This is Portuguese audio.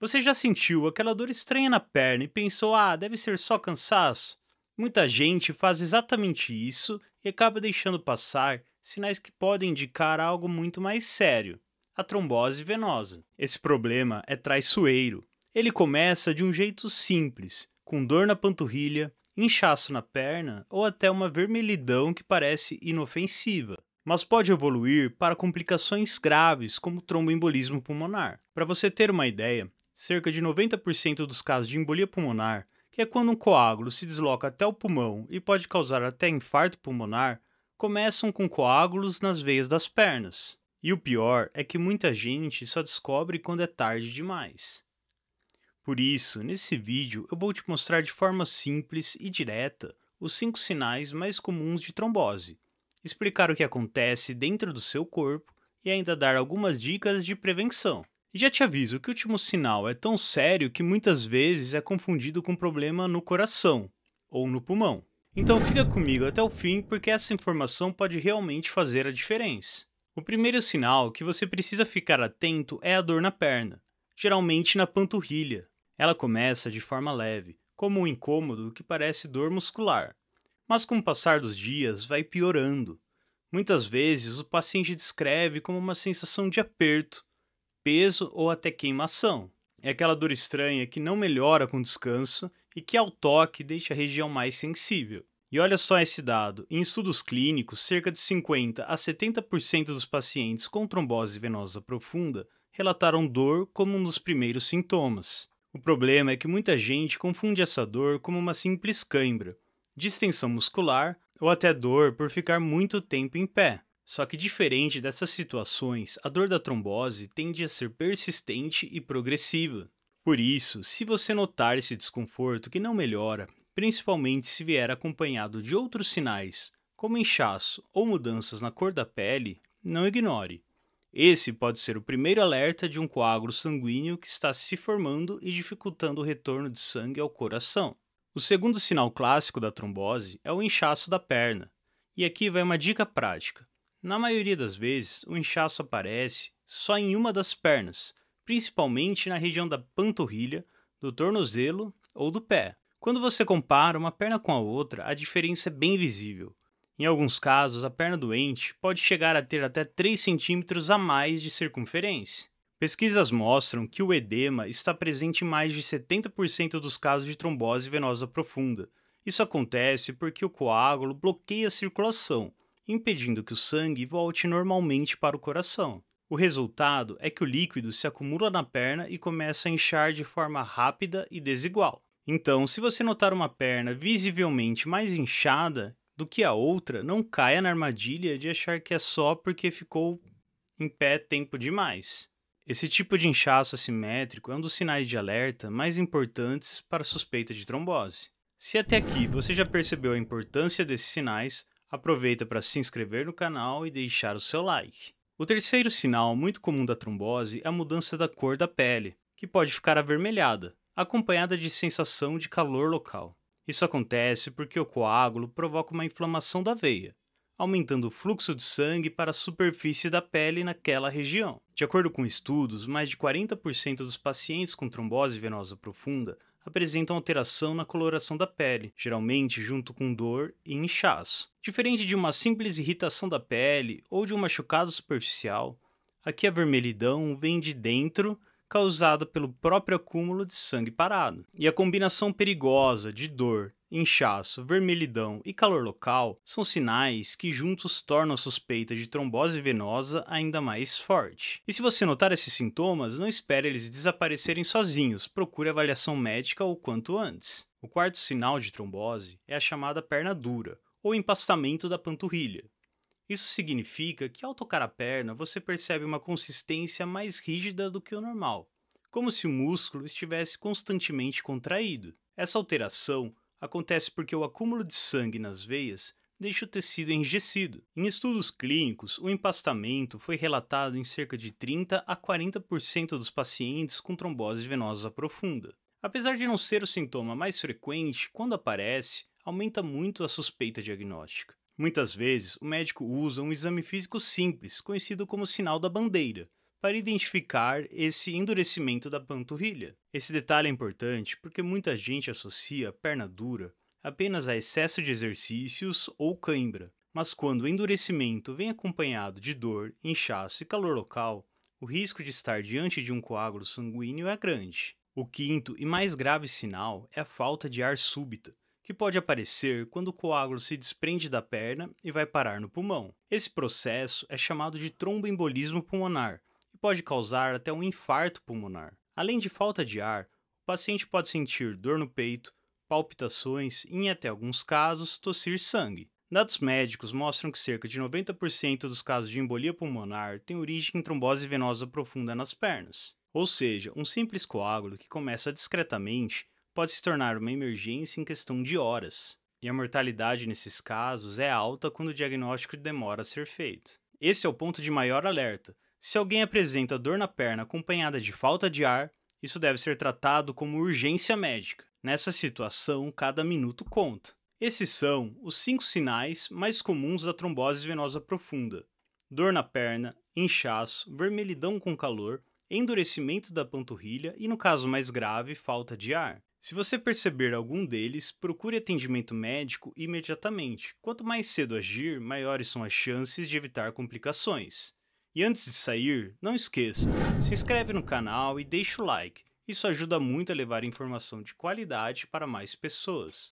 Você já sentiu aquela dor estranha na perna e pensou, deve ser só cansaço? Muita gente faz exatamente isso e acaba deixando passar sinais que podem indicar algo muito mais sério, a trombose venosa. Esse problema é traiçoeiro. Ele começa de um jeito simples, com dor na panturrilha, inchaço na perna ou até uma vermelhidão que parece inofensiva, mas pode evoluir para complicações graves como tromboembolismo pulmonar. Para você ter uma ideia, cerca de 90% dos casos de embolia pulmonar, que é quando um coágulo se desloca até o pulmão e pode causar até infarto pulmonar, começam com coágulos nas veias das pernas. E o pior é que muita gente só descobre quando é tarde demais. Por isso, nesse vídeo eu vou te mostrar de forma simples e direta os 5 sinais mais comuns de trombose, explicar o que acontece dentro do seu corpo e ainda dar algumas dicas de prevenção. E já te aviso que o último sinal é tão sério que muitas vezes é confundido com problema no coração ou no pulmão. Então fica comigo até o fim porque essa informação pode realmente fazer a diferença. O primeiro sinal que você precisa ficar atento é a dor na perna, geralmente na panturrilha. Ela começa de forma leve, como um incômodo que parece dor muscular, mas com o passar dos dias vai piorando. Muitas vezes o paciente descreve como uma sensação de aperto, peso ou até queimação. É aquela dor estranha que não melhora com descanso e que ao toque deixa a região mais sensível. E olha só esse dado, em estudos clínicos, cerca de 50 a 70% dos pacientes com trombose venosa profunda relataram dor como um dos primeiros sintomas. O problema é que muita gente confunde essa dor como uma simples cãibra, distensão muscular ou até dor por ficar muito tempo em pé. Só que diferente dessas situações, a dor da trombose tende a ser persistente e progressiva. Por isso, se você notar esse desconforto que não melhora, principalmente se vier acompanhado de outros sinais, como inchaço ou mudanças na cor da pele, não ignore. Esse pode ser o primeiro alerta de um coágulo sanguíneo que está se formando e dificultando o retorno de sangue ao coração. O segundo sinal clássico da trombose é o inchaço da perna. E aqui vai uma dica prática. Na maioria das vezes, o inchaço aparece só em uma das pernas, principalmente na região da panturrilha, do tornozelo ou do pé. Quando você compara uma perna com a outra, a diferença é bem visível. Em alguns casos, a perna doente pode chegar a ter até 3 centímetros a mais de circunferência. Pesquisas mostram que o edema está presente em mais de 70% dos casos de trombose venosa profunda. Isso acontece porque o coágulo bloqueia a circulação, impedindo que o sangue volte normalmente para o coração. O resultado é que o líquido se acumula na perna e começa a inchar de forma rápida e desigual. Então, se você notar uma perna visivelmente mais inchada do que a outra, não caia na armadilha de achar que é só porque ficou em pé tempo demais. Esse tipo de inchaço assimétrico é um dos sinais de alerta mais importantes para a suspeita de trombose. Se até aqui você já percebeu a importância desses sinais, aproveita para se inscrever no canal e deixar o seu like. O terceiro sinal muito comum da trombose é a mudança da cor da pele, que pode ficar avermelhada, acompanhada de sensação de calor local. Isso acontece porque o coágulo provoca uma inflamação da veia, aumentando o fluxo de sangue para a superfície da pele naquela região. De acordo com estudos, mais de 40% dos pacientes com trombose venosa profunda apresentam alteração na coloração da pele, geralmente junto com dor e inchaço. Diferente de uma simples irritação da pele ou de um machucado superficial, aqui a vermelhidão vem de dentro, causada pelo próprio acúmulo de sangue parado. E a combinação perigosa de dor, inchaço, vermelhidão e calor local são sinais que juntos tornam a suspeita de trombose venosa ainda mais forte. E se você notar esses sintomas, não espere eles desaparecerem sozinhos, procure avaliação médica o quanto antes. O quarto sinal de trombose é a chamada perna dura, ou empastamento da panturrilha. Isso significa que ao tocar a perna, você percebe uma consistência mais rígida do que o normal, como se o músculo estivesse constantemente contraído. Essa alteração acontece porque o acúmulo de sangue nas veias deixa o tecido enrijecido. Em estudos clínicos, o empastamento foi relatado em cerca de 30 a 40% dos pacientes com trombose venosa profunda. Apesar de não ser o sintoma mais frequente, quando aparece, aumenta muito a suspeita diagnóstica. Muitas vezes, o médico usa um exame físico simples, conhecido como sinal da bandeira, para identificar esse endurecimento da panturrilha. Esse detalhe é importante porque muita gente associa perna dura apenas a excesso de exercícios ou cãibra, mas quando o endurecimento vem acompanhado de dor, inchaço e calor local, o risco de estar diante de um coágulo sanguíneo é grande. O quinto e mais grave sinal é a falta de ar súbita, que pode aparecer quando o coágulo se desprende da perna e vai parar no pulmão. Esse processo é chamado de tromboembolismo pulmonar e pode causar até um infarto pulmonar. Além de falta de ar, o paciente pode sentir dor no peito, palpitações e, em até alguns casos, tossir sangue. Dados médicos mostram que cerca de 90% dos casos de embolia pulmonar têm origem em trombose venosa profunda nas pernas. Ou seja, um simples coágulo que começa discretamente pode se tornar uma emergência em questão de horas. E a mortalidade nesses casos é alta quando o diagnóstico demora a ser feito. Esse é o ponto de maior alerta. Se alguém apresenta dor na perna acompanhada de falta de ar, isso deve ser tratado como urgência médica. Nessa situação, cada minuto conta. Esses são os 5 sinais mais comuns da trombose venosa profunda: dor na perna, inchaço, vermelhidão com calor, endurecimento da panturrilha e, no caso mais grave, falta de ar. Se você perceber algum deles, procure atendimento médico imediatamente. Quanto mais cedo agir, maiores são as chances de evitar complicações. E antes de sair, não esqueça, se inscreve no canal e deixa o like. Isso ajuda muito a levar informação de qualidade para mais pessoas.